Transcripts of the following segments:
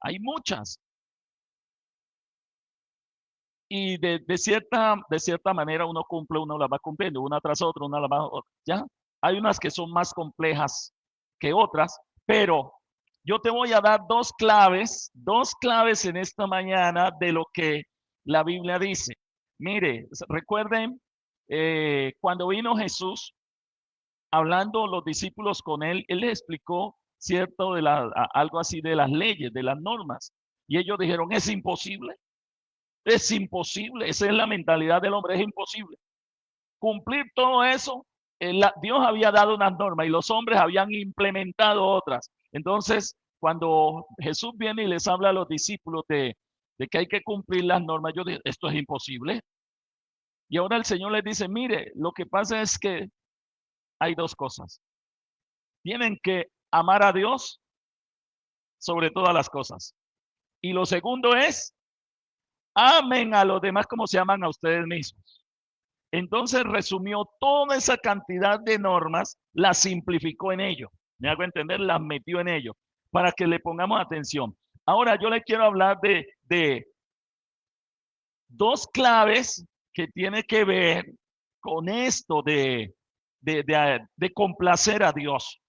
Hay muchas. Y de cierta manera uno cumple, uno las va cumpliendo, una tras otra, una la va, ¿ya? Hay unas que son más complejas que otras, pero yo te voy a dar dos claves en esta mañana de lo que la Biblia dice. Mire, recuerden, cuando vino Jesús, hablando los discípulos con él, él les explicó, cierto, algo así de las leyes, de las normas. Y ellos dijeron, es imposible. Es imposible, esa es la mentalidad del hombre, es imposible. Cumplir todo eso, Dios había dado unas normas y los hombres habían implementado otras. Entonces, cuando Jesús viene y les habla a los discípulos de que hay que cumplir las normas, yo digo, esto es imposible. Y ahora el Señor les dice, mire, lo que pasa es que hay dos cosas. Tienen que amar a Dios sobre todas las cosas. Y lo segundo es, amen a los demás como se aman a ustedes mismos. Entonces resumió toda esa cantidad de normas, las simplificó en ello. Me hago entender, las metió en ello, para que le pongamos atención. Ahora yo le quiero hablar de dos claves que tiene que ver con esto de complacer a Dios,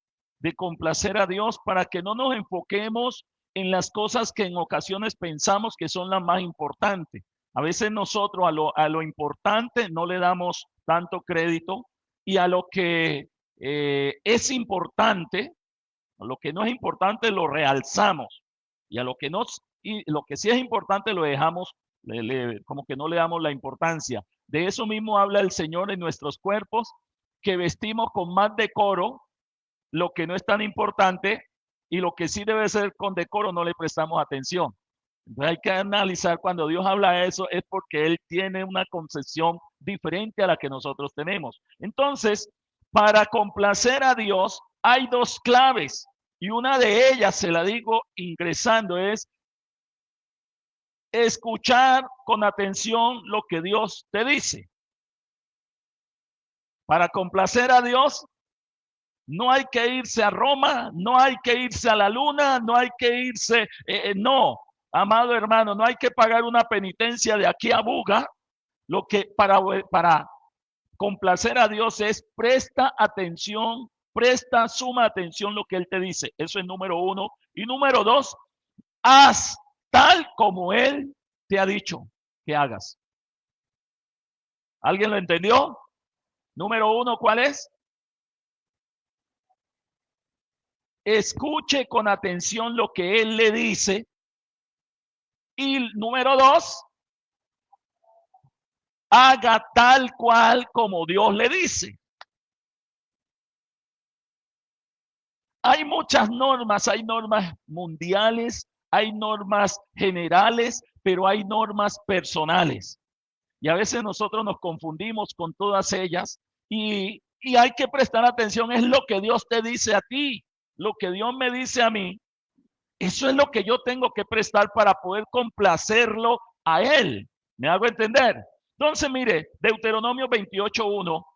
de complacer a Dios para que no nos enfoquemos en las cosas que en ocasiones pensamos que son las más importantes. A veces nosotros a lo importante no le damos tanto crédito y a lo que es importante, a lo que no es importante lo realzamos y a lo que no y lo que sí es importante lo dejamos como que no le damos la importancia. De eso mismo habla el Señor en nuestros cuerpos, que vestimos con más decoro lo que no es tan importante y lo que sí debe ser con decoro no le prestamos atención. Entonces hay que analizar cuando Dios habla de eso es porque Él tiene una concepción diferente a la que nosotros tenemos. Entonces, para complacer a Dios hay dos claves y una de ellas, se la digo ingresando, es escuchar con atención lo que Dios te dice. Para complacer a Dios no hay que irse a Roma, no hay que irse a la luna, no hay que irse, no, amado hermano, no hay que pagar una penitencia de aquí a Buga. Lo que para complacer a Dios es presta atención, presta suma atención lo que Él te dice. Eso es número uno. Y número dos, haz tal como Él te ha dicho que hagas. ¿Alguien lo entendió? Número uno, ¿cuál es? Escuche con atención lo que Él le dice. Y número dos, haga tal cual como Dios le dice. Hay muchas normas, hay normas mundiales, hay normas generales, pero hay normas personales. Y a veces nosotros nos confundimos con todas ellas y hay que prestar atención, es lo que Dios te dice a ti, lo que Dios me dice a mí. Eso es lo que yo tengo que prestar para poder complacerlo a Él. ¿Me hago entender? Entonces, mire, Deuteronomio 28, 1,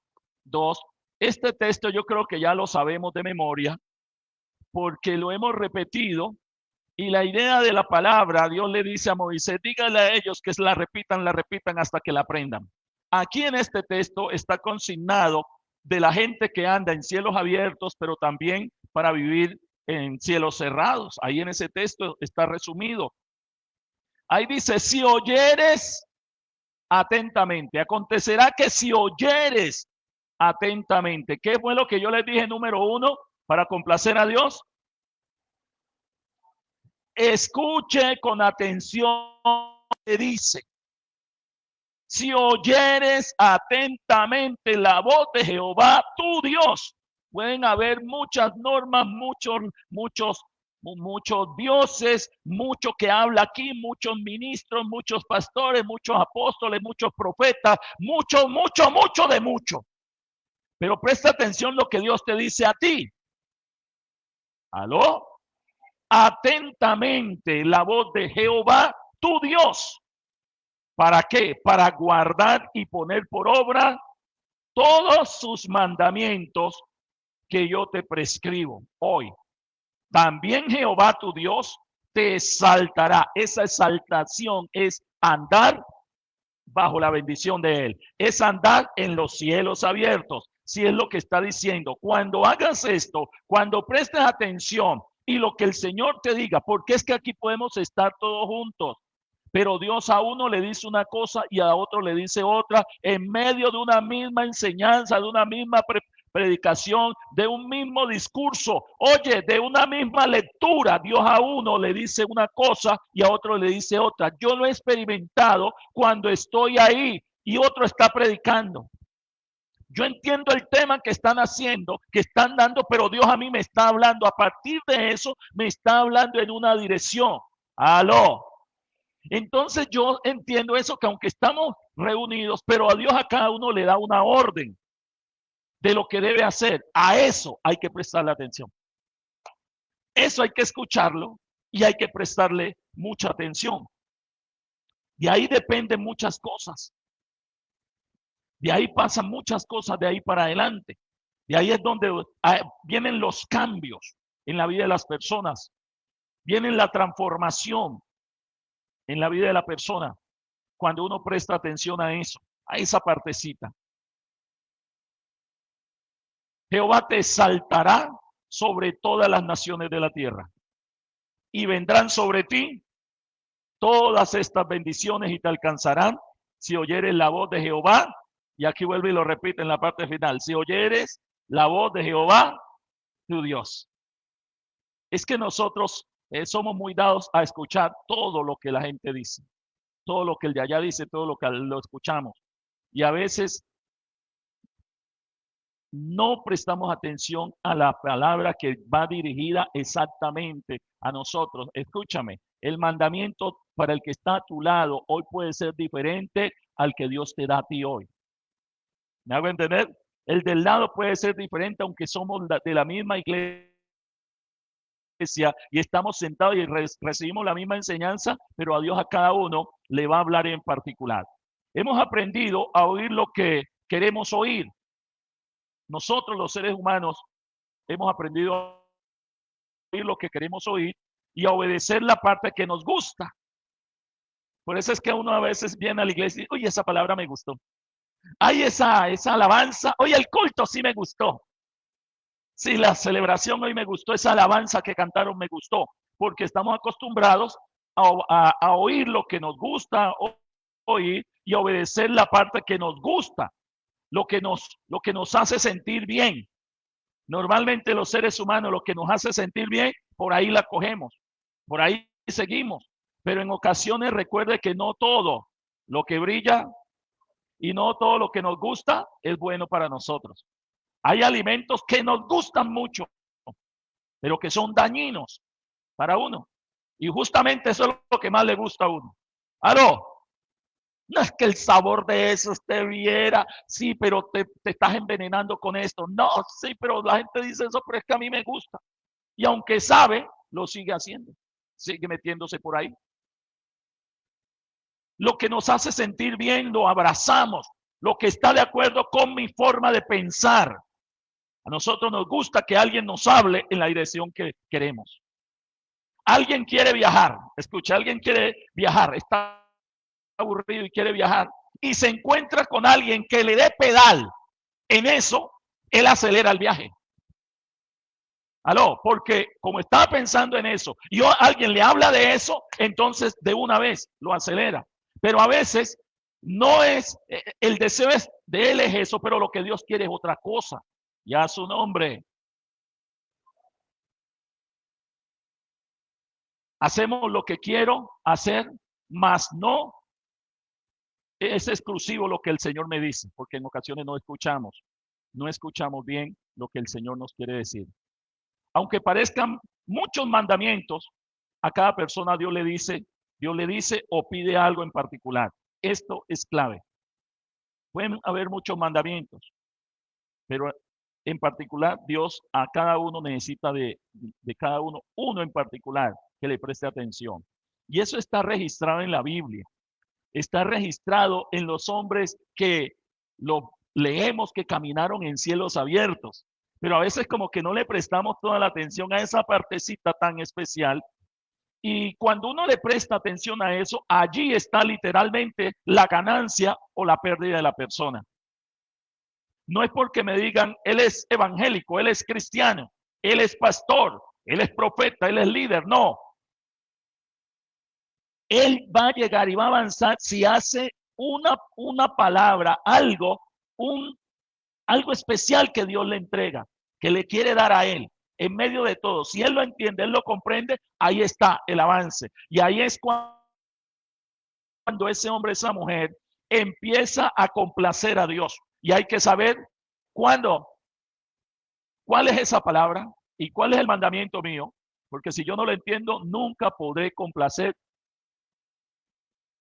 2, este texto yo creo que ya lo sabemos de memoria porque lo hemos repetido y la idea de la palabra, Dios le dice a Moisés, dígale a ellos que la repitan hasta que la aprendan. Aquí en este texto está consignado de la gente que anda en cielos abiertos, pero también para vivir en cielos cerrados. Ahí en ese texto está resumido. Ahí dice, si oyeres atentamente, acontecerá que si oyeres atentamente, ¿qué fue lo que yo les dije número uno para complacer a Dios? Escuche con atención lo que dice. Si oyeres atentamente la voz de Jehová, tu Dios. Pueden haber muchas normas, muchos dioses, mucho que habla aquí, muchos ministros, muchos pastores, muchos apóstoles, muchos profetas, mucho de mucho. Pero presta atención lo que Dios te dice a ti. ¿Aló? Atentamente la voz de Jehová, tu Dios. ¿Para qué? Para guardar y poner por obra todos sus mandamientos que yo te prescribo hoy. También Jehová tu Dios te exaltará. Esa exaltación es andar bajo la bendición de Él. Es andar en los cielos abiertos. Si es lo que está diciendo. Cuando hagas esto, cuando prestes atención y lo que el Señor te diga, porque es que aquí podemos estar todos juntos. Pero Dios a uno le dice una cosa y a otro le dice otra en medio de una misma enseñanza, de una misma predicación, de un mismo discurso. Oye, de una misma lectura, Dios a uno le dice una cosa y a otro le dice otra. Yo lo he experimentado cuando estoy ahí y otro está predicando. Yo entiendo el tema que están haciendo, que están dando, pero Dios a mí me está hablando. A partir de eso, me está hablando en una dirección. Aló. Entonces yo entiendo eso, que aunque estamos reunidos, pero a Dios a cada uno le da una orden de lo que debe hacer. A eso hay que prestarle atención. Eso hay que escucharlo y hay que prestarle mucha atención. De ahí dependen muchas cosas. De ahí pasan muchas cosas de ahí para adelante. De ahí es donde vienen los cambios en la vida de las personas. Viene la transformación en la vida de la persona cuando uno presta atención a eso, a esa partecita. Jehová te exaltará sobre todas las naciones de la tierra y vendrán sobre ti todas estas bendiciones y te alcanzarán si oyeres la voz de Jehová. Y aquí vuelve y lo repite en la parte final. Si oyeres la voz de Jehová, tu Dios. Es que nosotros somos muy dados a escuchar todo lo que la gente dice. Todo lo que el de allá dice, todo lo que lo escuchamos. Y a veces no prestamos atención a la palabra que va dirigida exactamente a nosotros. Escúchame, el mandamiento para el que está a tu lado hoy puede ser diferente al que Dios te da a ti hoy. ¿Me hago entender? El del lado puede ser diferente aunque somos de la misma iglesia y estamos sentados y recibimos la misma enseñanza, pero a Dios a cada uno le va a hablar en particular. Hemos aprendido a oír lo que queremos oír. Nosotros los seres humanos hemos aprendido a oír lo que queremos oír y a obedecer la parte que nos gusta. Por eso es que uno a veces viene a la iglesia y dice, oye, esa palabra me gustó. Ay, esa alabanza, oye, el culto sí me gustó. Sí, la celebración hoy me gustó, esa alabanza que cantaron me gustó, porque estamos acostumbrados a oír lo que nos gusta oír y obedecer la parte que nos gusta, lo que nos hace sentir bien. Normalmente los seres humanos, lo que nos hace sentir bien, por ahí la cogemos, por ahí seguimos. Pero en ocasiones recuerde que no todo lo que brilla y no todo lo que nos gusta es bueno para nosotros. Hay alimentos que nos gustan mucho, pero que son dañinos para uno. Y justamente eso es lo que más le gusta a uno. ¿Aló? No es que el sabor de eso usted viera, sí, pero te estás envenenando con esto. No, sí, pero la gente dice eso, pero es que a mí me gusta. Y aunque sabe, lo sigue haciendo. Sigue metiéndose por ahí. Lo que nos hace sentir bien, lo abrazamos. Lo que está de acuerdo con mi forma de pensar. A nosotros nos gusta que alguien nos hable en la dirección que queremos. Alguien quiere viajar. Escucha, alguien quiere viajar. Está aburrido y quiere viajar. Y se encuentra con alguien que le dé pedal. En eso, él acelera el viaje. Aló, porque como estaba pensando en eso y alguien le habla de eso, entonces de una vez lo acelera. Pero a veces no es, el deseo de él es eso, pero lo que Dios quiere es otra cosa. Ya su nombre. Hacemos lo que quiero hacer, mas no es exclusivo lo que el Señor me dice, porque en ocasiones no escuchamos bien lo que el Señor nos quiere decir. Aunque parezcan muchos mandamientos, a cada persona Dios le dice o pide algo en particular. Esto es clave. Pueden haber muchos mandamientos, pero en particular Dios a cada uno necesita de cada uno en particular que le preste atención. Y eso está registrado en la Biblia. Está registrado en los hombres que lo leemos que caminaron en cielos abiertos. Pero a veces como que no le prestamos toda la atención a esa partecita tan especial Y cuando uno le presta atención a eso, allí está literalmente la ganancia o la pérdida de la persona. No es porque me digan, él es evangélico, él es cristiano, él es pastor, él es profeta, él es líder. No. Él va a llegar y va a avanzar si hace una palabra, algo especial que Dios le entrega, que le quiere dar a él, en medio de todo. Si él lo entiende, él lo comprende, ahí está el avance. Y ahí es cuando ese hombre, esa mujer, empieza a complacer a Dios. Y hay que saber cuándo, cuál es esa palabra y cuál es el mandamiento mío, porque si yo no lo entiendo, nunca podré complacer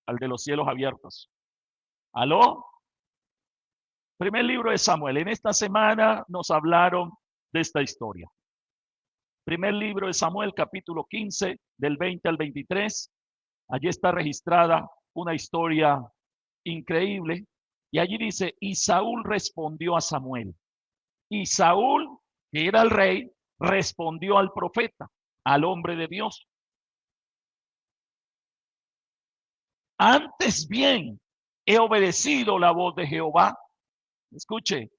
al de los cielos abiertos. ¿Aló? Primer libro de Samuel. En esta semana nos hablaron de esta historia. Primer libro de Samuel, capítulo 15, del 20 al 23. Allí está registrada una historia increíble. Y allí dice, y Saúl respondió a Samuel. Y Saúl, que era el rey, respondió al profeta, al hombre de Dios. Antes bien, he obedecido la voz de Jehová. Escuche,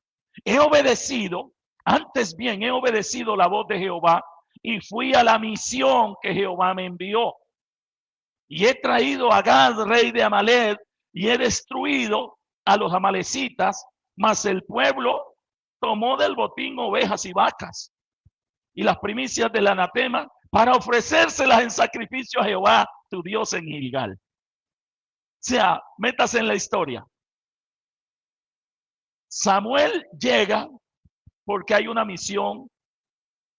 antes bien he obedecido la voz de Jehová y fui a la misión que Jehová me envió. Y he traído a Gad, rey de Amalek, y he destruido a los amalecitas, mas el pueblo tomó del botín ovejas y vacas y las primicias del anatema para ofrecérselas en sacrificio a Jehová, tu Dios, en Gilgal. O sea, métase en la historia. Samuel llega porque hay una misión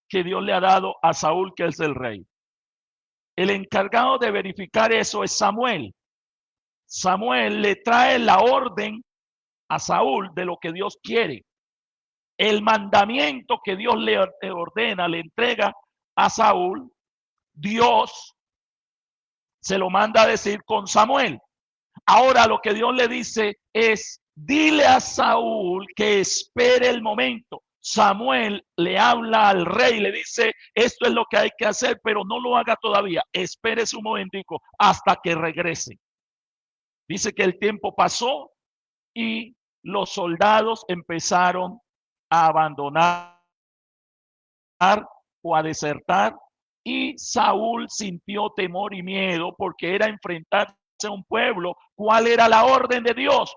que Dios le ha dado a Saúl, que es el rey. El encargado de verificar eso es Samuel. Samuel le trae la orden a Saúl de lo que Dios quiere. El mandamiento que Dios le ordena, le entrega a Saúl, Dios se lo manda a decir con Samuel. Ahora lo que Dios le dice es, dile a Saúl que espere el momento. Samuel le habla al rey, le dice, esto es lo que hay que hacer, pero no lo haga todavía. Espérese un momentico hasta que regrese. Dice que el tiempo pasó y los soldados empezaron a abandonar o a desertar, y Saúl sintió temor y miedo porque era enfrentarse a un pueblo. ¿Cuál era la orden de Dios?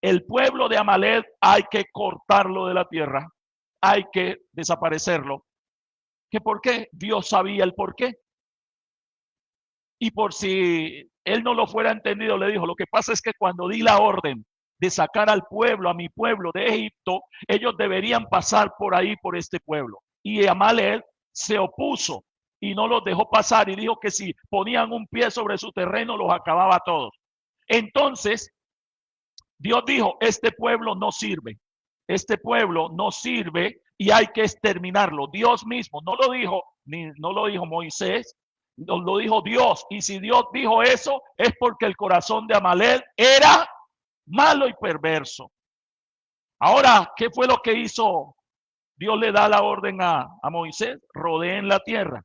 El pueblo de Amalek hay que cortarlo de la tierra, hay que desaparecerlo. ¿Qué por qué? Dios sabía el por qué. Y por si él no lo fuera entendido, le dijo, lo que pasa es que cuando di la orden de sacar al pueblo, a mi pueblo de Egipto, ellos deberían pasar por ahí, por este pueblo. Y Amalek se opuso y no los dejó pasar y dijo que si ponían un pie sobre su terreno, los acababa a todos. Entonces, Dios dijo, este pueblo no sirve y hay que exterminarlo. Dios mismo no lo dijo, no lo dijo Moisés, lo dijo Dios. Y si Dios dijo eso, es porque el corazón de Amalek era malo y perverso. Ahora, ¿qué fue lo que hizo? Dios le da la orden a Moisés, rodeen la tierra.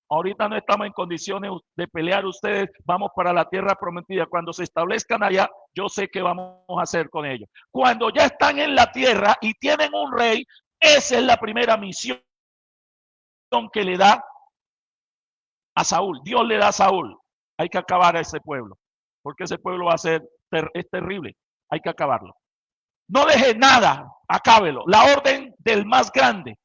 Ahorita no estamos en condiciones de pelear ustedes, vamos para la tierra prometida. Cuando se establezcan allá, yo sé qué vamos a hacer con ellos. Cuando ya están en la tierra y tienen un rey, esa es la primera misión que le da a Saúl. Dios le da a Saúl. Hay que acabar a ese pueblo, porque ese pueblo va a ser, es terrible. Hay que acabarlo. No deje nada, acábelo. La orden del más grande.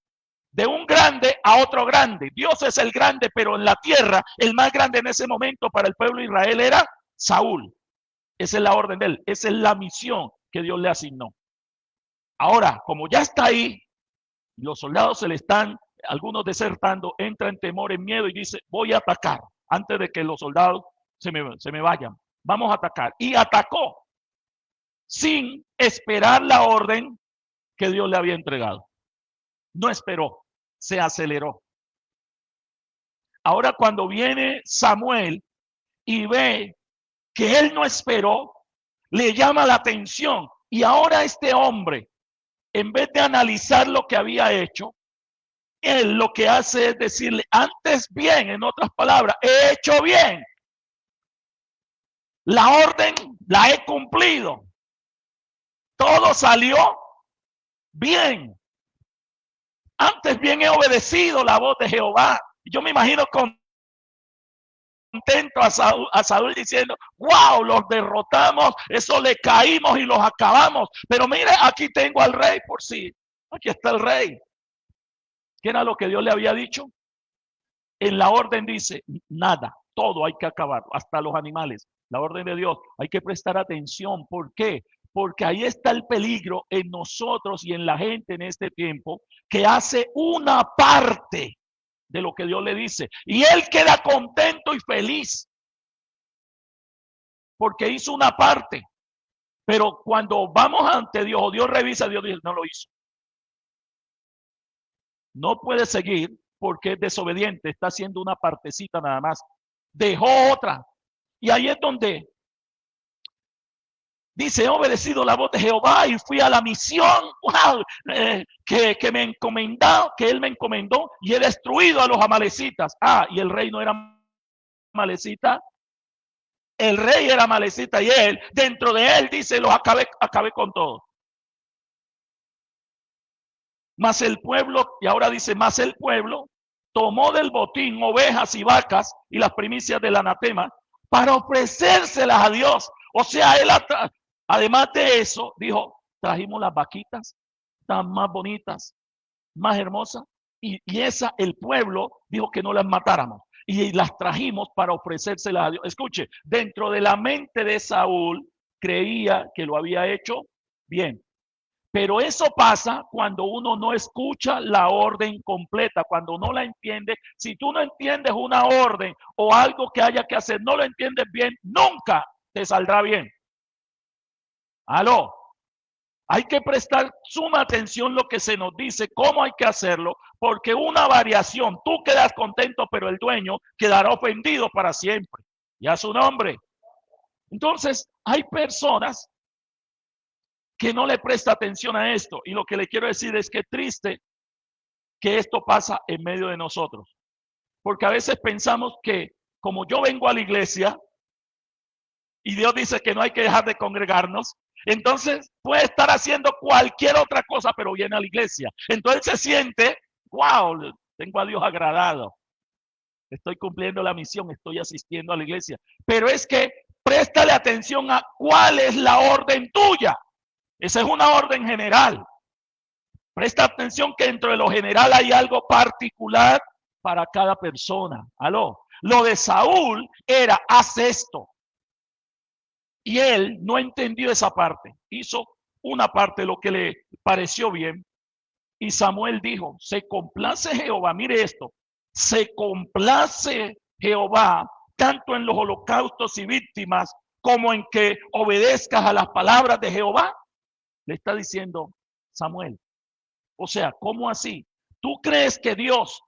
De un grande a otro grande. Dios es el grande, pero en la tierra, el más grande en ese momento para el pueblo de Israel era Saúl. Esa es la orden de él. Esa es la misión que Dios le asignó. Ahora, como ya está ahí, los soldados se le están, algunos desertando, entra en temor, en miedo y dice, voy a atacar antes de que los soldados se me vayan. Vamos a atacar. Y atacó sin esperar la orden que Dios le había entregado. No esperó, se aceleró. Ahora cuando viene Samuel y ve que él no esperó, le llama la atención. Y ahora este hombre, en vez de analizar lo que había hecho, él lo que hace es decirle, antes bien, en otras palabras, he hecho bien. La orden la he cumplido. Todo salió bien. Antes bien he obedecido la voz de Jehová. Yo me imagino contento a Saúl diciendo, wow, los derrotamos, eso le caímos y los acabamos. Pero mire, aquí tengo al rey por sí. Aquí está el rey. ¿Qué era lo que Dios le había dicho? En la orden dice, nada, todo hay que acabar, hasta los animales. La orden de Dios, hay que prestar atención. ¿Por qué? Porque ahí está el peligro en nosotros y en la gente en este tiempo que hace una parte de lo que Dios le dice. Y él queda contento y feliz porque hizo una parte. Pero cuando vamos ante Dios o Dios revisa, Dios dice, no lo hizo. No puede seguir porque es desobediente, está haciendo una partecita nada más. Dejó otra. Y ahí es donde dice, he obedecido la voz de Jehová y fui a la misión wow, que me encomendó, que él me encomendó y he destruido a los amalecitas. Ah, y el rey no era amalecita. El rey era amalecita y él, dentro de él, dice, los acabé con todo. Mas el pueblo, y ahora dice, mas el pueblo tomó del botín ovejas y vacas y las primicias del anatema para ofrecérselas a Dios. O sea, él además de eso, dijo, trajimos las vaquitas tan más bonitas, más hermosas, y esa el pueblo dijo que no las matáramos. Y las trajimos para ofrecérselas a Dios. Escuche, dentro de la mente de Saúl creía que lo había hecho bien. Pero eso pasa cuando uno no escucha la orden completa, cuando no la entiende. Si tú no entiendes una orden o algo que haya que hacer, no lo entiendes bien, nunca te saldrá bien. Aló. Hay que prestar suma atención lo que se nos dice, cómo hay que hacerlo, porque una variación, tú quedas contento, pero el dueño quedará ofendido para siempre. Y a su nombre. Entonces, hay personas que no le presta atención a esto. Y lo que le quiero decir es que triste que esto pasa en medio de nosotros. Porque a veces pensamos que como yo vengo a la iglesia y Dios dice que no hay que dejar de congregarnos, entonces puede estar haciendo cualquier otra cosa, pero viene a la iglesia. Entonces se siente, wow, tengo a Dios agradado. Estoy cumpliendo la misión, estoy asistiendo a la iglesia. Pero es que préstale atención a cuál es la orden tuya. Esa es una orden general. Presta atención que dentro de lo general hay algo particular para cada persona. Aló. Lo de Saúl era, haz esto. Y él no entendió esa parte. Hizo una parte, lo que le pareció bien. Y Samuel dijo, se complace Jehová. Mire esto. Se complace Jehová tanto en los holocaustos y víctimas como en que obedezcas a las palabras de Jehová. Le está diciendo Samuel. O sea, ¿cómo así? ¿Tú crees que Dios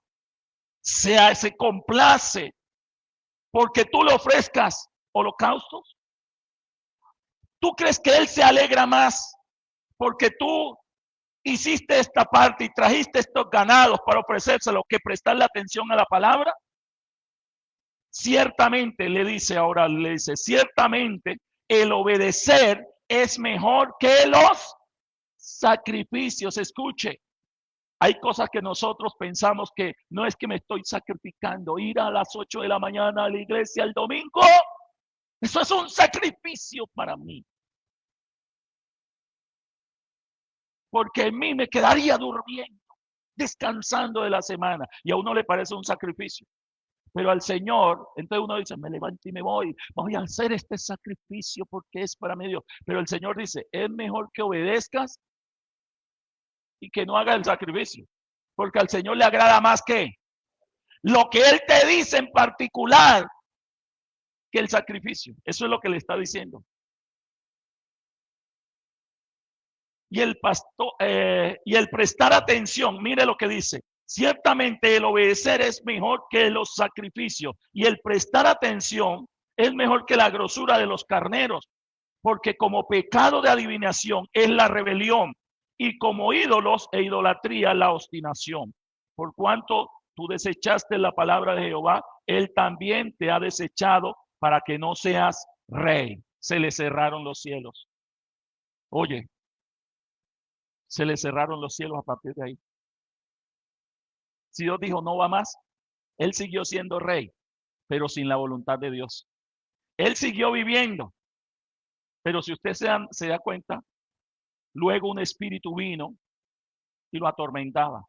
se complace porque tú le ofrezcas holocaustos? ¿Tú crees que Él se alegra más porque tú hiciste esta parte y trajiste estos ganados para ofrecérselo que prestarle atención a la palabra? Ciertamente, le dice, ciertamente el obedecer es mejor que los sacrificios. Escuche, hay cosas que nosotros pensamos que no es que me estoy sacrificando, ir a las 8 de la mañana a la iglesia el domingo, eso es un sacrificio para mí. Porque en mí me quedaría durmiendo, descansando de la semana, y a uno le parece un sacrificio. Pero al Señor, entonces uno dice, me levanto y me voy a hacer este sacrificio porque es para mi Dios. Pero el Señor dice, es mejor que obedezcas y que no haga el sacrificio. Porque al Señor le agrada más que lo que Él te dice en particular que el sacrificio. Eso es lo que le está diciendo. Y el pastor, y el prestar atención, mire lo que dice. Ciertamente el obedecer es mejor que los sacrificios y el prestar atención es mejor que la grosura de los carneros, porque como pecado de adivinación es la rebelión y como ídolos e idolatría la obstinación. Por cuanto tú desechaste la palabra de Jehová, él también te ha desechado para que no seas rey. Se le cerraron los cielos. Oye, se le cerraron los cielos a partir de ahí. Si Dios dijo no va más, él siguió siendo rey, pero sin la voluntad de Dios. Él siguió viviendo, pero si usted se da cuenta, luego un espíritu vino y lo atormentaba.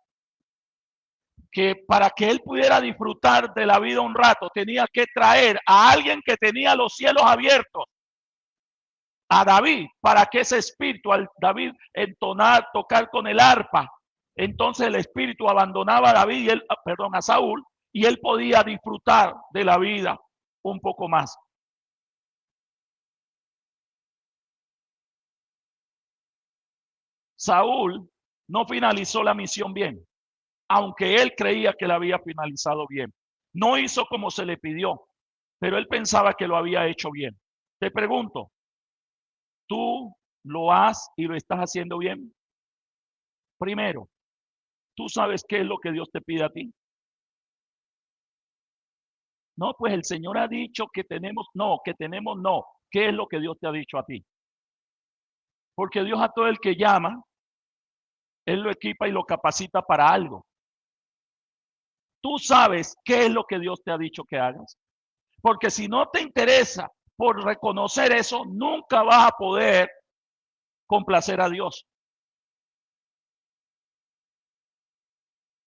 Que para que él pudiera disfrutar de la vida un rato, tenía que traer a alguien que tenía los cielos abiertos, a David, para que ese espíritu, al David entonar, tocar con el arpa, entonces el espíritu abandonaba a David, a Saúl, y él podía disfrutar de la vida un poco más. Saúl no finalizó la misión bien, aunque él creía que la había finalizado bien. No hizo como se le pidió, pero él pensaba que lo había hecho bien. Te pregunto, ¿tú lo has y lo estás haciendo bien? Primero, ¿tú sabes qué es lo que Dios te pide a ti? No, pues el Señor ha dicho que tenemos no. ¿Qué es lo que Dios te ha dicho a ti? Porque Dios a todo el que llama, Él lo equipa y lo capacita para algo. Tú sabes qué es lo que Dios te ha dicho que hagas. Porque si no te interesa por reconocer eso, nunca vas a poder complacer a Dios.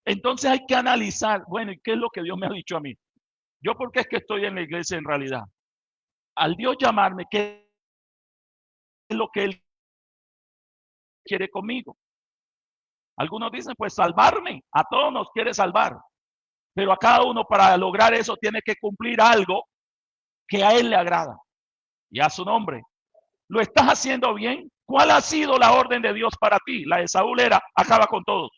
Entonces hay que analizar, bueno, ¿y qué es lo que Dios me ha dicho a mí? Yo, ¿por qué es que estoy en la iglesia en realidad? Al Dios llamarme, ¿qué es lo que Él quiere conmigo? Algunos dicen, pues salvarme, a todos nos quiere salvar, pero a cada uno para lograr eso tiene que cumplir algo que a Él le agrada y a su nombre. ¿Lo estás haciendo bien? ¿Cuál ha sido la orden de Dios para ti? La de Saúl era, acaba con todos.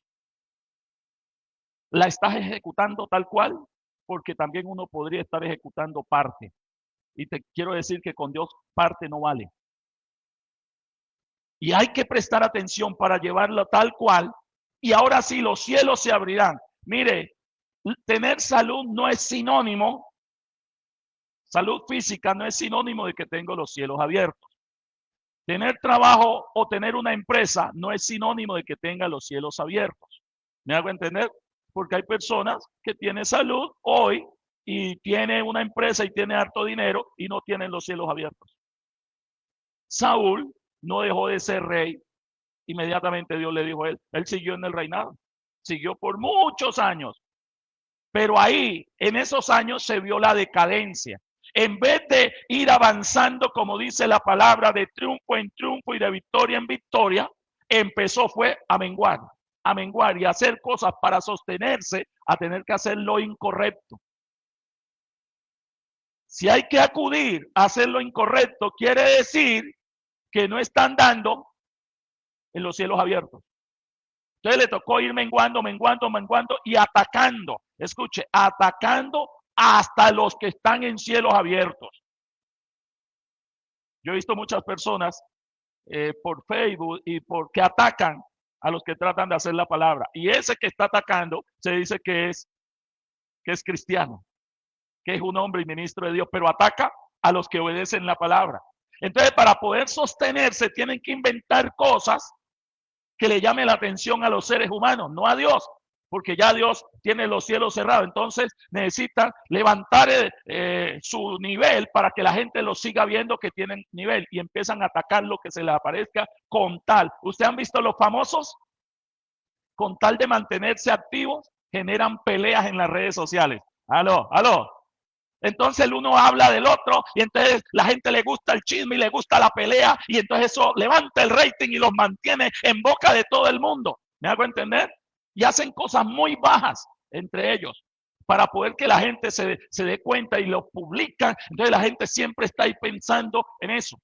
¿La estás ejecutando tal cual? Porque también uno podría estar ejecutando parte. Y te quiero decir que con Dios parte no vale. Y hay que prestar atención para llevarlo tal cual. Y ahora sí, los cielos se abrirán. Mire, tener salud no es sinónimo, salud física no es sinónimo de que tengo los cielos abiertos. Tener trabajo o tener una empresa no es sinónimo de que tenga los cielos abiertos. ¿Me hago entender? Porque hay personas que tienen salud hoy y tiene una empresa y tiene harto dinero y no tienen los cielos abiertos. Saúl no dejó de ser rey. Inmediatamente Dios le dijo a él, él siguió en el reinado, siguió por muchos años, pero ahí, en esos años se vio la decadencia. En vez de ir avanzando, como dice la palabra, de triunfo en triunfo y de victoria en victoria, empezó fue a menguar y a hacer cosas para sostenerse, a tener que hacer lo incorrecto. Si hay que acudir a hacer lo incorrecto, quiere decir que no están dando en los cielos abiertos. Entonces le tocó ir menguando y atacando. Escuche, atacando hasta los que están en cielos abiertos. Yo he visto muchas personas por Facebook y porque atacan a los que tratan de hacer la palabra. Y ese que está atacando se dice que es cristiano, que es un hombre y ministro de Dios, pero ataca a los que obedecen la palabra. Entonces, para poder sostenerse, tienen que inventar cosas que le llame la atención a los seres humanos, no a Dios, porque ya Dios tiene los cielos cerrados. Entonces necesitan levantar su nivel para que la gente lo siga viendo que tienen nivel y empiezan a atacar lo que se les aparezca con tal. ¿Ustedes han visto los famosos? Con tal de mantenerse activos, generan peleas en las redes sociales. Aló. Entonces el uno habla del otro y entonces la gente le gusta el chisme y le gusta la pelea y entonces eso levanta el rating y los mantiene en boca de todo el mundo. ¿Me hago entender? Y hacen cosas muy bajas entre ellos para poder que la gente se dé cuenta y lo publican. Entonces la gente siempre está ahí pensando en eso.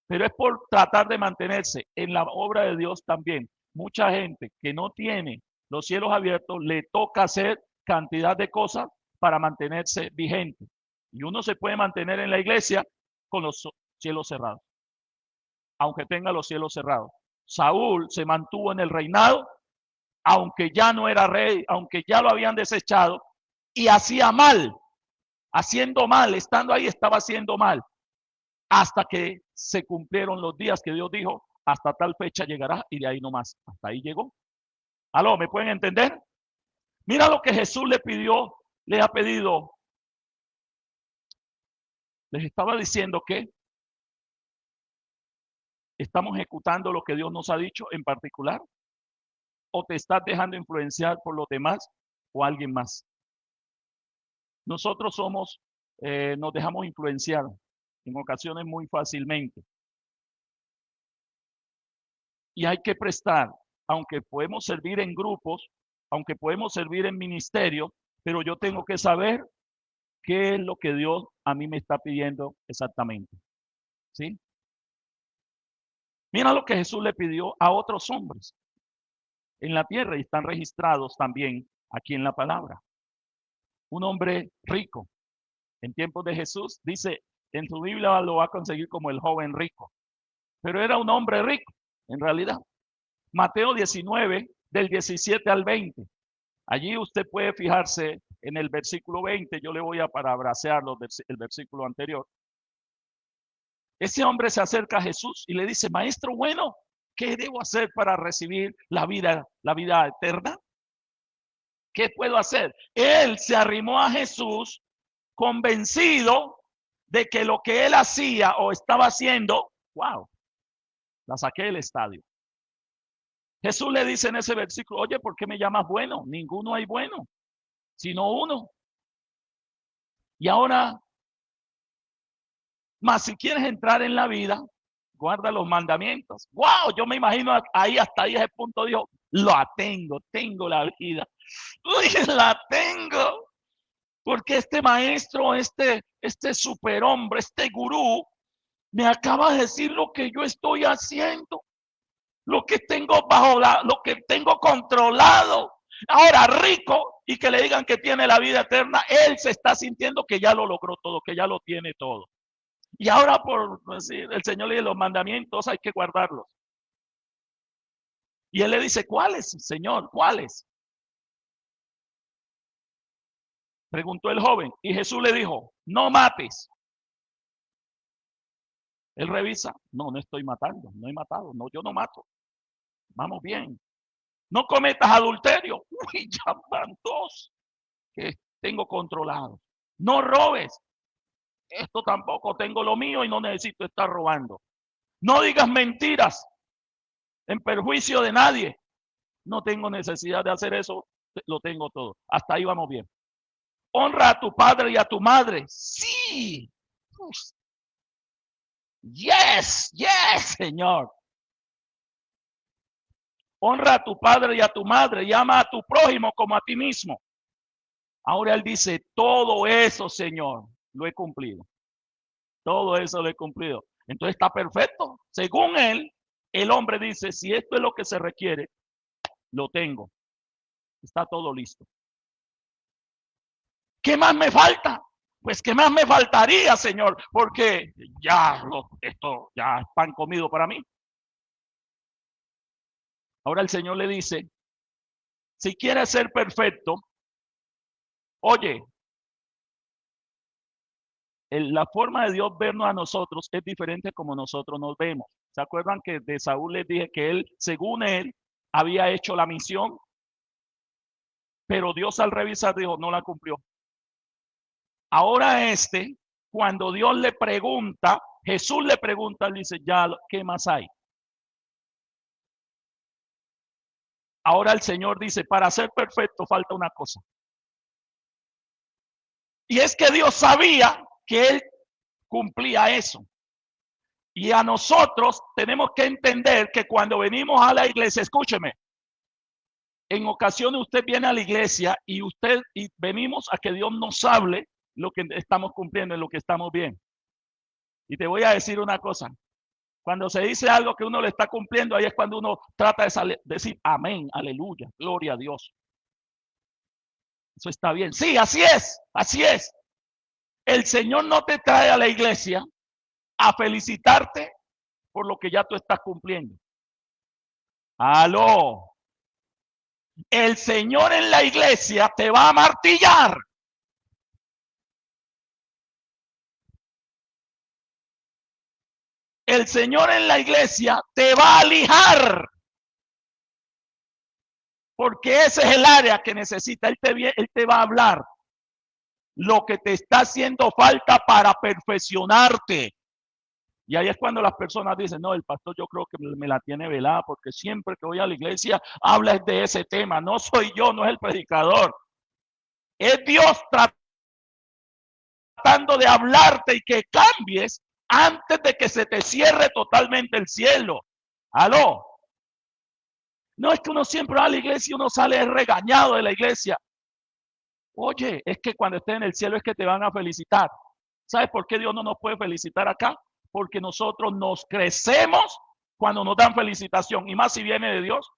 Pero es por tratar de mantenerse en la obra de Dios también. Mucha gente que no tiene los cielos abiertos le toca hacer cantidad de cosas para mantenerse vigente. Y uno se puede mantener en la iglesia con los cielos cerrados, aunque tenga los cielos cerrados. Saúl se mantuvo en el reinado aunque ya no era rey, aunque ya lo habían desechado, y hacía mal, haciendo mal, estando ahí estaba haciendo mal, hasta que se cumplieron los días que Dios dijo, hasta tal fecha llegará, y de ahí nomás, hasta ahí llegó. ¿Aló? ¿Me pueden entender? Mira lo que Jesús le pidió, le ha pedido. Les estaba diciendo que estamos ejecutando lo que Dios nos ha dicho en particular, o te estás dejando influenciar por los demás o alguien más. Nosotros nos dejamos influenciar en ocasiones muy fácilmente. Y hay que prestar, aunque podemos servir en grupos, aunque podemos servir en ministerio, pero yo tengo que saber qué es lo que Dios a mí me está pidiendo exactamente. ¿Sí? Mira lo que Jesús le pidió a otros hombres en la tierra y están registrados también aquí en la palabra. Un hombre rico. En tiempos de Jesús, dice, en su Biblia lo va a conseguir como el joven rico. Pero era un hombre rico, en realidad. Mateo 19, del 17 al 20. Allí usted puede fijarse en el versículo 20. Yo le voy a parafrasear el versículo anterior. Ese hombre se acerca a Jesús y le dice, maestro bueno, ¿qué debo hacer para recibir la vida eterna? ¿Qué puedo hacer? Él se arrimó a Jesús convencido de que lo que él hacía o estaba haciendo, wow, la saqué del estadio. Jesús le dice en ese versículo, oye, ¿por qué me llamas bueno? Ninguno hay bueno, sino uno. Y ahora, más si quieres entrar en la vida, guarda los mandamientos. Wow, yo me imagino ahí hasta ahí ese punto dijo, tengo la vida. Uy, la tengo. Porque este maestro, este superhombre, este gurú, me acaba de decir lo que yo estoy haciendo, lo que tengo lo que tengo controlado. Ahora rico y que le digan que tiene la vida eterna, él se está sintiendo que ya lo logró todo, que ya lo tiene todo. Y ahora por decir, el Señor le dice, los mandamientos hay que guardarlos. Y él le dice, ¿cuáles, Señor? ¿Cuáles? Preguntó el joven. Y Jesús le dijo, no mates. Él revisa, no estoy matando, no he matado, no, yo no mato. Vamos bien. No cometas adulterio. Uy, ya van dos que tengo controlados. No robes. Esto tampoco, tengo lo mío y no necesito estar robando. No digas mentiras en perjuicio de nadie. No tengo necesidad de hacer eso, lo tengo todo. Hasta ahí vamos bien. Honra a tu padre y a tu madre. Sí. Yes, Señor. Honra a tu padre y a tu madre y ama a tu prójimo como a ti mismo. Ahora él dice, todo eso, Señor, lo he cumplido. Todo eso lo he cumplido. Entonces está perfecto. Según él, el hombre dice, si esto es lo que se requiere, lo tengo. Está todo listo. ¿Qué más me falta? Pues ¿qué más me faltaría, Señor? Porque esto ya es pan comido para mí. Ahora el Señor le dice, si quieres ser perfecto, oye, la forma de Dios vernos a nosotros es diferente como nosotros nos vemos. ¿Se acuerdan que de Saúl les dije que él, según él, había hecho la misión? Pero Dios al revisar dijo, no la cumplió. Ahora cuando Dios le pregunta, Jesús le pregunta, le dice, ya, ¿qué más hay? Ahora el Señor dice, para ser perfecto falta una cosa. Y es que Dios sabía que Él cumplía eso. Y a nosotros tenemos que entender que cuando venimos a la iglesia, escúcheme, en ocasiones usted viene a la iglesia y venimos a que Dios nos hable lo que estamos cumpliendo, en lo que estamos bien. Y te voy a decir una cosa. Cuando se dice algo que uno le está cumpliendo, ahí es cuando uno trata de decir amén, aleluya, gloria a Dios. Eso está bien. Sí, así es, así es. El Señor no te trae a la iglesia a felicitarte por lo que ya tú estás cumpliendo. Aló. El Señor en la iglesia te va a martillar. El Señor en la iglesia te va a lijar. Porque ese es el área que necesita. Él te va a hablar lo que te está haciendo falta para perfeccionarte. Y ahí es cuando las personas dicen, no, el pastor yo creo que me la tiene velada porque siempre que voy a la iglesia habla de ese tema. No soy yo, no es el predicador. Es Dios tratando de hablarte y que cambies antes de que se te cierre totalmente el cielo. ¿Aló? No es que uno siempre va a la iglesia y uno sale regañado de la iglesia. Oye, es que cuando estés en el cielo es que te van a felicitar. ¿Sabes por qué Dios no nos puede felicitar acá? Porque nosotros nos crecemos cuando nos dan felicitación, y más si viene de Dios.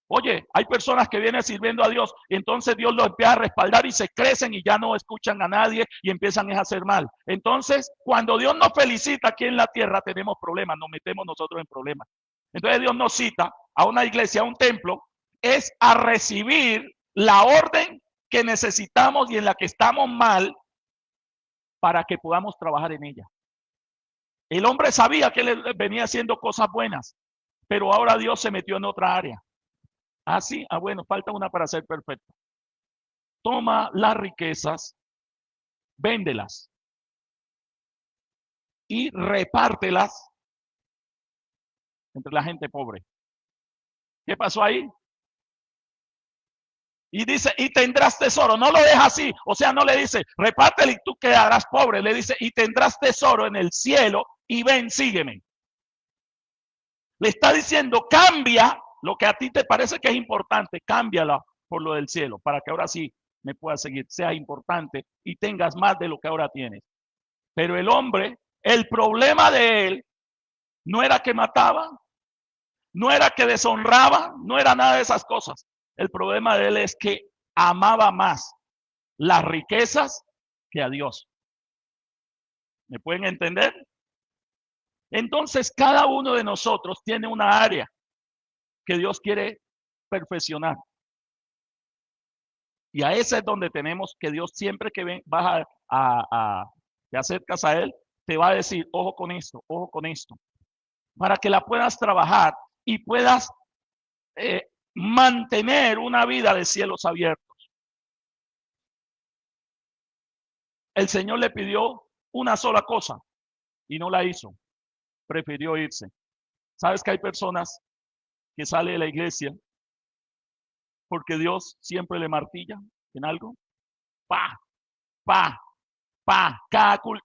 Oye, hay personas que vienen sirviendo a Dios y entonces Dios los empieza a respaldar y se crecen y ya no escuchan a nadie y empiezan a hacer mal. Entonces, cuando Dios nos felicita aquí en la tierra, tenemos problemas, nos metemos nosotros en problemas. Entonces Dios nos cita a una iglesia, a un templo, es a recibir la orden que necesitamos y en la que estamos mal para que podamos trabajar en ella. El hombre sabía que él venía haciendo cosas buenas, pero ahora Dios se metió en otra área. Ah, sí, bueno, falta una para ser perfecto. Toma las riquezas, véndelas y repártelas entre la gente pobre. ¿Qué pasó ahí? Y dice, y tendrás tesoro. No lo deja así. O sea, no le dice, repártelo y tú quedarás pobre. Le dice, y tendrás tesoro en el cielo y ven, sígueme. Le está diciendo, cambia lo que a ti te parece que es importante, cámbiala por lo del cielo, para que ahora sí me puedas seguir, sea importante y tengas más de lo que ahora tienes. Pero el hombre, el problema de él no era que mataba, no era que deshonraba, no era nada de esas cosas. El problema de él es que amaba más las riquezas que a Dios. ¿Me pueden entender? Entonces, cada uno de nosotros tiene una área que Dios quiere perfeccionar. Y a ese es donde tenemos que Dios siempre que vas te acercas a Él, te va a decir, ojo con esto, para que la puedas trabajar y puedas mantener una vida de cielos abiertos. El Señor le pidió una sola cosa y no la hizo, prefirió irse. ¿Sabes que hay personas que salen de la iglesia porque Dios siempre le martilla en algo? Pa, pa,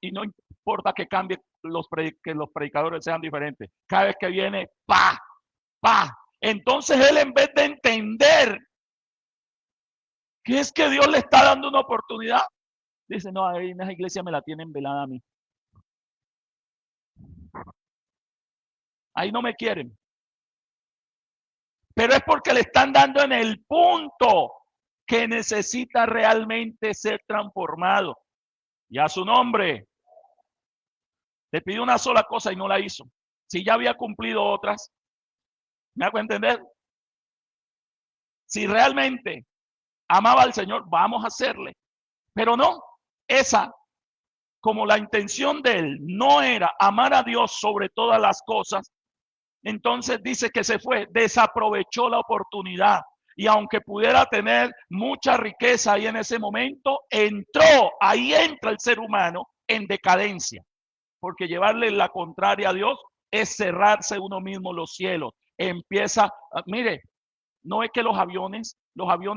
y no importa que cambie que los predicadores sean diferentes. Cada vez que viene, pa. Entonces él, en vez de entender que es que Dios le está dando una oportunidad, dice, no, ahí en esa iglesia me la tienen velada a mí. Ahí no me quieren. Pero es porque le están dando en el punto que necesita realmente ser transformado. Y a su nombre, le pidió una sola cosa y no la hizo. Si ya había cumplido otras, ¿me hago entender? Si realmente amaba al Señor, vamos a hacerle. Pero no, esa, como la intención de él no era amar a Dios sobre todas las cosas, entonces dice que se fue, desaprovechó la oportunidad. Y aunque pudiera tener mucha riqueza ahí en ese momento, ahí entra el ser humano en decadencia. Porque llevarle la contraria a Dios es cerrarse uno mismo los cielos. Empieza, mire, no es que los aviones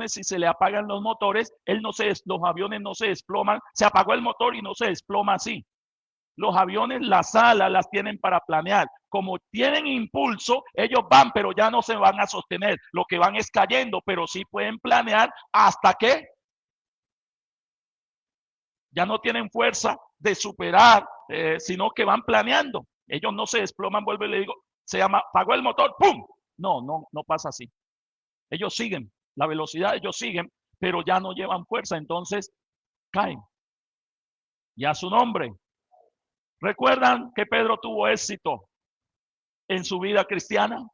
si se le apagan los motores, los aviones no se desploman, se apagó el motor y no se desploma así. Los aviones, las alas las tienen para planear. Como tienen impulso, ellos van, pero ya no se van a sostener. Lo que van es cayendo, pero sí pueden planear hasta que ya no tienen fuerza de superar, sino que van planeando. Ellos no se desploman, vuelvo y le digo, se llama, apagó el motor, ¡pum! No pasa así. Ellos siguen, la velocidad ellos siguen, pero ya no llevan fuerza, entonces caen. Y a su nombre. ¿Recuerdan que Pedro tuvo éxito en su vida cristiana?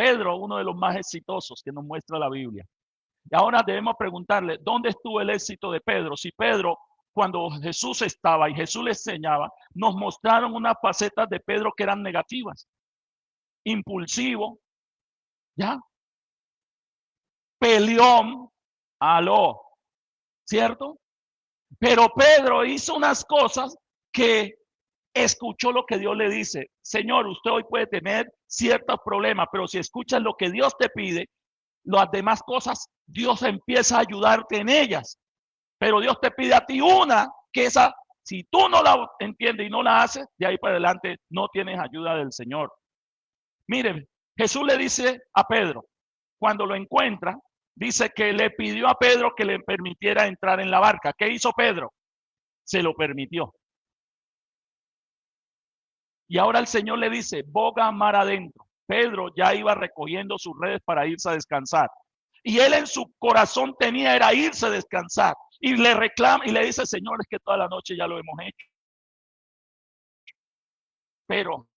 Pedro, uno de los más exitosos que nos muestra la Biblia. Y ahora debemos preguntarle, ¿dónde estuvo el éxito de Pedro? Si Pedro, cuando Jesús estaba y Jesús le enseñaba, nos mostraron unas facetas de Pedro que eran negativas. Impulsivo, ¿ya? Peleón, aló, ¿cierto? Pero Pedro hizo unas cosas que escuchó lo que Dios le dice. Señor, usted hoy puede tener ciertos problemas, pero si escuchas lo que Dios te pide, las demás cosas, Dios empieza a ayudarte en ellas. Pero Dios te pide a ti una, que esa, si tú no la entiendes y no la haces, de ahí para adelante no tienes ayuda del Señor. Miren, Jesús le dice a Pedro, cuando lo encuentra, dice que le pidió a Pedro que le permitiera entrar en la barca. ¿Qué hizo Pedro? Se lo permitió. Y ahora el Señor le dice, boga mar adentro. Pedro ya iba recogiendo sus redes para irse a descansar. Y él en su corazón tenía era irse a descansar. Y le reclama y le dice, Señor, es que toda la noche ya lo hemos hecho. Pero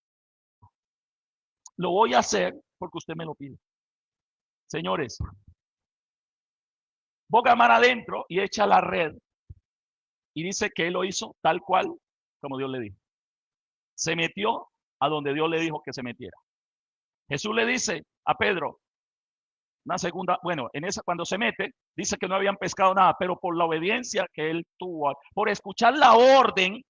lo voy a hacer porque usted me lo pide. Señores, boga mar adentro y echa la red. Y dice que él lo hizo tal cual como Dios le dijo. Se metió a donde Dios le dijo que se metiera. Jesús le dice a Pedro, una segunda, bueno, en esa cuando se mete, dice que no habían pescado nada, pero por la obediencia que él tuvo, por escuchar la orden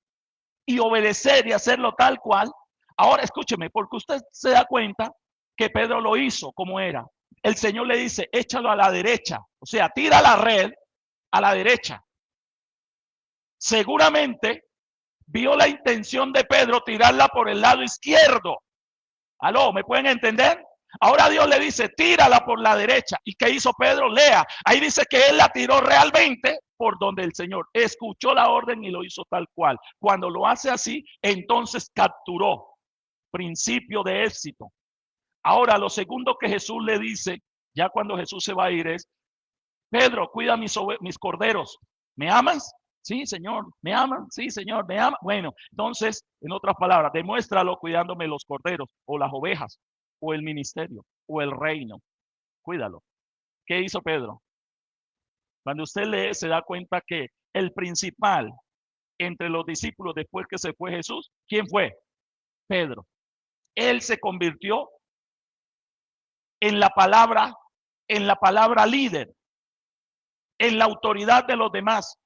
y obedecer y hacerlo tal cual, ahora escúcheme, porque usted se da cuenta que Pedro lo hizo como era. El Señor le dice, échalo a la derecha, o sea, tira la red a la derecha. Seguramente vio la intención de Pedro tirarla por el lado izquierdo. ¿Aló? ¿Me pueden entender? Ahora Dios le dice, tírala por la derecha. ¿Y qué hizo Pedro? Lea. Ahí dice que él la tiró realmente por donde el Señor escuchó la orden y lo hizo tal cual. Cuando lo hace así, entonces capturó. Principio de éxito. Ahora, lo segundo que Jesús le dice, ya cuando Jesús se va a ir, es, Pedro, cuida mis corderos. ¿Me amas? Sí, Señor. ¿Me aman? Sí, Señor. ¿Me ama? Bueno, entonces, en otras palabras, demuéstralo cuidándome los corderos o las ovejas o el ministerio o el reino. Cuídalo. ¿Qué hizo Pedro? Cuando usted lee, se da cuenta que el principal entre los discípulos después que se fue Jesús, ¿quién fue? Pedro. Él se convirtió en la palabra líder, en la autoridad de los demás,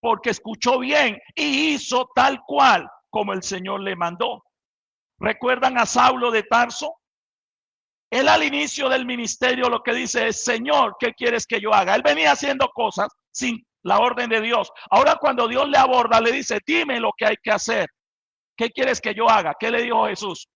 porque escuchó bien y hizo tal cual como el Señor le mandó. ¿Recuerdan a Saulo de Tarso? Él al inicio del ministerio lo que dice es, Señor, ¿qué quieres que yo haga? Él venía haciendo cosas sin la orden de Dios. Ahora cuando Dios le aborda, le dice, dime lo que hay que hacer. ¿Qué quieres que yo haga? ¿Qué le dijo Jesús?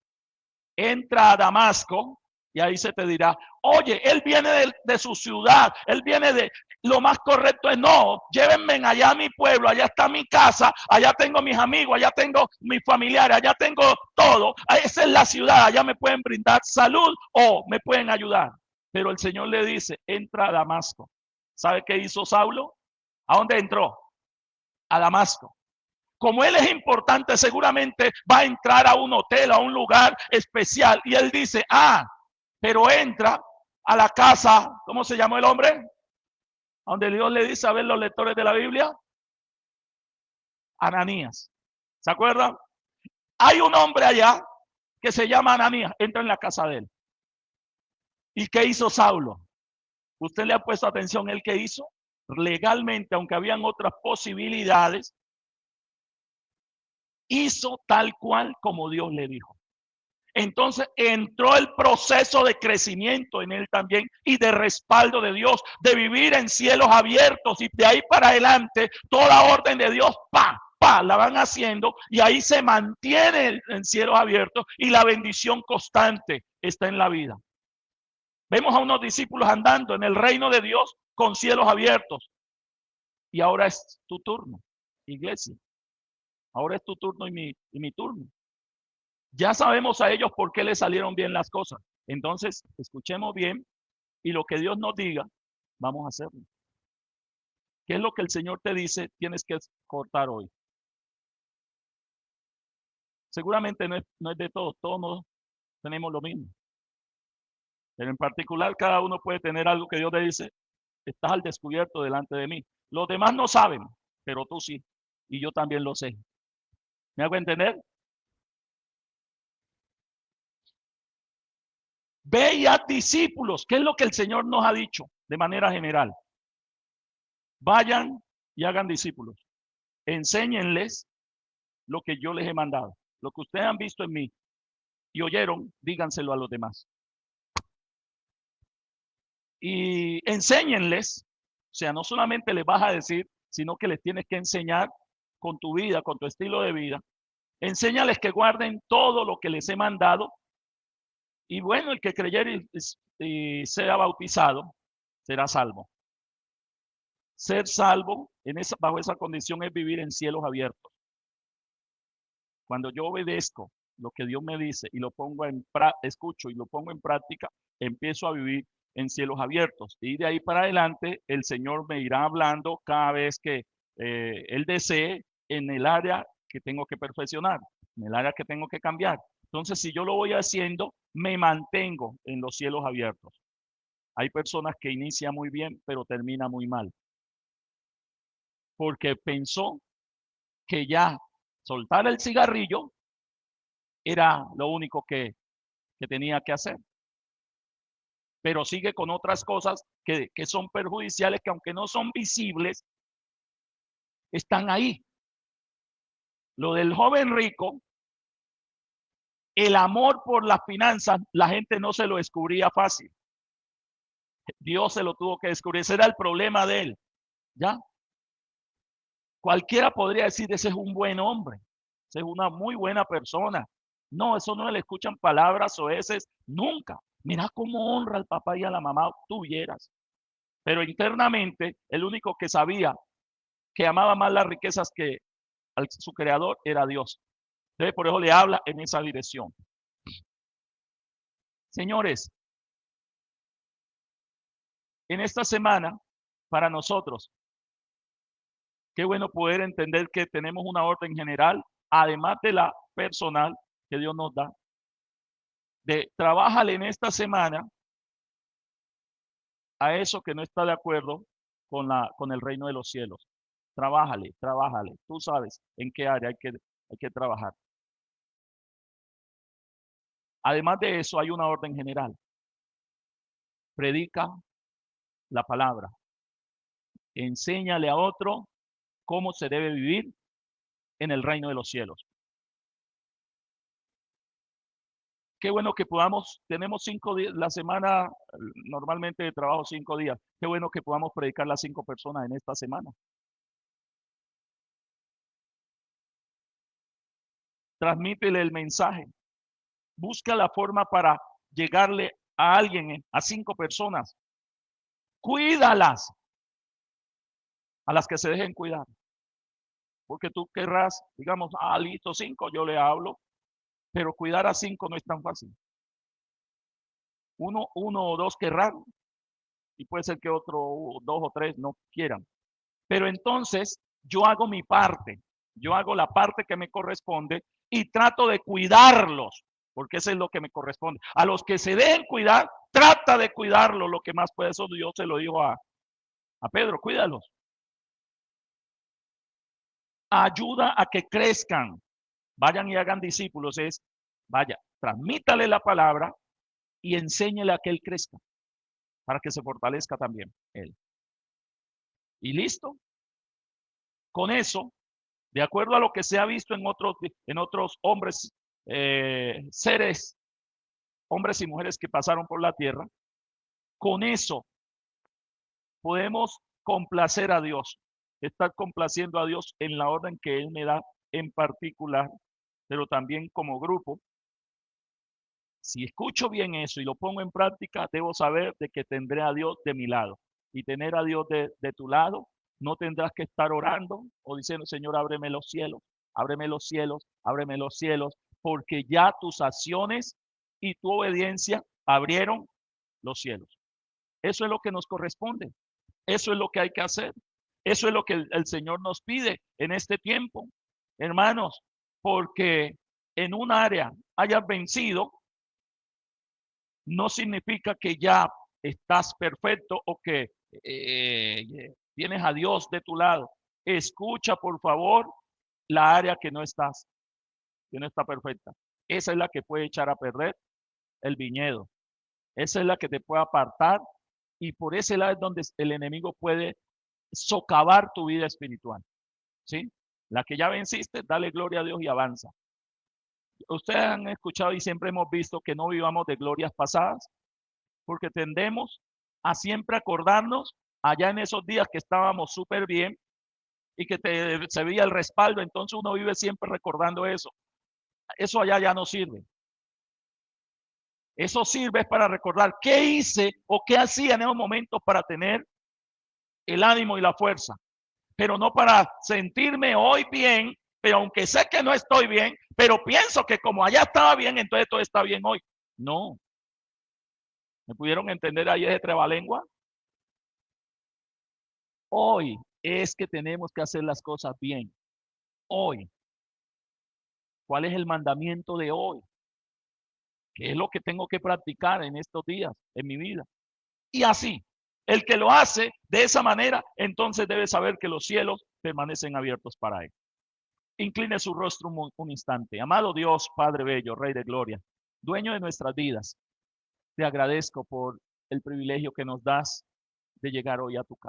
Entra a Damasco y ahí se te dirá, oye, él viene de su ciudad, él viene de, lo más correcto es no, llévenme allá a mi pueblo, allá está mi casa, allá tengo mis amigos, allá tengo mis familiares, allá tengo todo, esa es la ciudad, allá me pueden brindar salud o me pueden ayudar. Pero el Señor le dice, entra a Damasco. ¿Sabe qué hizo Saulo? ¿A dónde entró? A Damasco. Como él es importante, seguramente va a entrar a un hotel, a un lugar especial. Y él dice, pero entra a la casa, ¿cómo se llamó el hombre? Donde Dios le dice a ver los lectores de la Biblia. Ananías. ¿Se acuerdan? Hay un hombre allá que se llama Ananías. Entra en la casa de él. ¿Y qué hizo Saulo? ¿Usted le ha puesto atención el que hizo? Legalmente, aunque habían otras posibilidades, hizo tal cual como Dios le dijo. Entonces entró el proceso de crecimiento en él también y de respaldo de Dios, de vivir en cielos abiertos y de ahí para adelante toda orden de Dios, la van haciendo y ahí se mantiene en cielos abiertos y la bendición constante está en la vida. Vemos a unos discípulos andando en el reino de Dios con cielos abiertos y ahora es tu turno, iglesia. Ahora es tu turno y mi turno. Ya sabemos a ellos por qué les salieron bien las cosas. Entonces, escuchemos bien y lo que Dios nos diga, vamos a hacerlo. ¿Qué es lo que el Señor te dice tienes que cortar hoy? Seguramente no es de todos no tenemos lo mismo. Pero en particular cada uno puede tener algo que Dios le dice, estás al descubierto delante de mí. Los demás no saben, pero tú sí. Y yo también lo sé. ¿Me hago entender? Ve y haz discípulos. ¿Qué es lo que el Señor nos ha dicho de manera general? Vayan y hagan discípulos. Enséñenles lo que yo les he mandado. Lo que ustedes han visto en mí y oyeron, díganselo a los demás. Y enséñenles, o sea, no solamente les vas a decir, sino que les tienes que enseñar con tu vida, con tu estilo de vida. Enséñales que guarden todo lo que les he mandado. Y bueno, el que creyere y sea bautizado, será salvo. Ser salvo bajo esa condición es vivir en cielos abiertos. Cuando yo obedezco lo que Dios me dice y lo pongo escucho y lo pongo en práctica, empiezo a vivir en cielos abiertos. Y de ahí para adelante, el Señor me irá hablando cada vez que Él desee en el área que tengo que perfeccionar, en el área que tengo que cambiar. Entonces, si yo lo voy haciendo, me mantengo en los cielos abiertos. Hay personas que inician muy bien, pero termina muy mal. Porque pensó que ya soltar el cigarrillo era lo único que tenía que hacer. Pero sigue con otras cosas que son perjudiciales, que aunque no son visibles, están ahí. Lo del joven rico, el amor por las finanzas, la gente no se lo descubría fácil. Dios se lo tuvo que descubrir. Ese era el problema de él. ¿Ya? Cualquiera podría decir, ese es un buen hombre, esa es una muy buena persona. No, eso no le escuchan palabras oeces nunca. Mira cómo honra al papá y a la mamá, tú vieras. Pero internamente, el único que sabía que amaba más las riquezas que su creador era Dios. Entonces, por eso le habla en esa dirección. Señores, en esta semana, para nosotros, qué bueno poder entender que tenemos una orden general, además de la personal que Dios nos da. Trabájale en esta semana a eso que no está de acuerdo con el reino de los cielos. Trabájale. Tú sabes en qué área hay que trabajar. Además de eso, hay una orden general. Predica la palabra. Enséñale a otro cómo se debe vivir en el reino de los cielos. Qué bueno que tenemos 5 días, la semana normalmente de trabajo 5 días. Qué bueno que podamos predicar las 5 personas en esta semana. Transmítele el mensaje. Busca la forma para llegarle a alguien, a 5 personas. Cuídalas a las que se dejen cuidar. Porque tú querrás, digamos, listo, 5, yo le hablo, pero cuidar a 5 no es tan fácil. Uno o dos querrán, y puede ser que otro 2 o 3 no quieran. Pero entonces yo hago mi parte, yo hago la parte que me corresponde y trato de cuidarlos, porque eso es lo que me corresponde. A los que se dejen cuidar, trata de cuidarlos lo que más puede. Eso Dios se lo dijo a Pedro, cuídalos. Ayuda a que crezcan, vayan y hagan discípulos, vaya, transmítale la palabra y enséñele a que él crezca, para que se fortalezca también él. Y listo. Con eso, de acuerdo a lo que se ha visto en otros hombres, seres, hombres y mujeres que pasaron por la tierra, con eso podemos complacer a Dios, estar complaciendo a Dios en la orden que Él me da en particular, pero también como grupo. Si escucho bien eso y lo pongo en práctica, debo saber de que tendré a Dios de mi lado. Y tener a Dios de tu lado, no tendrás que estar orando o diciendo, Señor, ábreme los cielos, ábreme los cielos, ábreme los cielos, porque ya tus acciones y tu obediencia abrieron los cielos. Eso es lo que nos corresponde. Eso es lo que hay que hacer. Eso es lo que el Señor nos pide en este tiempo, hermanos, porque en un área hayas vencido, no significa que ya estás perfecto o que tienes a Dios de tu lado. Escucha, por favor, la área que no estás, que no está perfecta. Esa es la que puede echar a perder el viñedo. Esa es la que te puede apartar y por ese lado es donde el enemigo puede socavar tu vida espiritual. ¿Sí? La que ya venciste, dale gloria a Dios y avanza. Ustedes han escuchado y siempre hemos visto que no vivamos de glorias pasadas, porque tendemos a siempre acordarnos allá en esos días que estábamos súper bien y que se veía el respaldo, entonces uno vive siempre recordando eso. Eso allá ya no sirve. Eso sirve para recordar qué hice o qué hacía en esos momentos para tener el ánimo y la fuerza, pero no para sentirme hoy bien, pero aunque sé que no estoy bien, pero pienso que como allá estaba bien, entonces todo está bien hoy. No. ¿Me pudieron entender ahí ese trabalengua? Hoy es que tenemos que hacer las cosas bien. Hoy. ¿Cuál es el mandamiento de hoy? ¿Qué es lo que tengo que practicar en estos días, en mi vida? Y así, el que lo hace de esa manera, entonces debe saber que los cielos permanecen abiertos para él. Incline su rostro un instante. Amado Dios, Padre bello, Rey de gloria, dueño de nuestras vidas, te agradezco por el privilegio que nos das de llegar hoy a tu casa.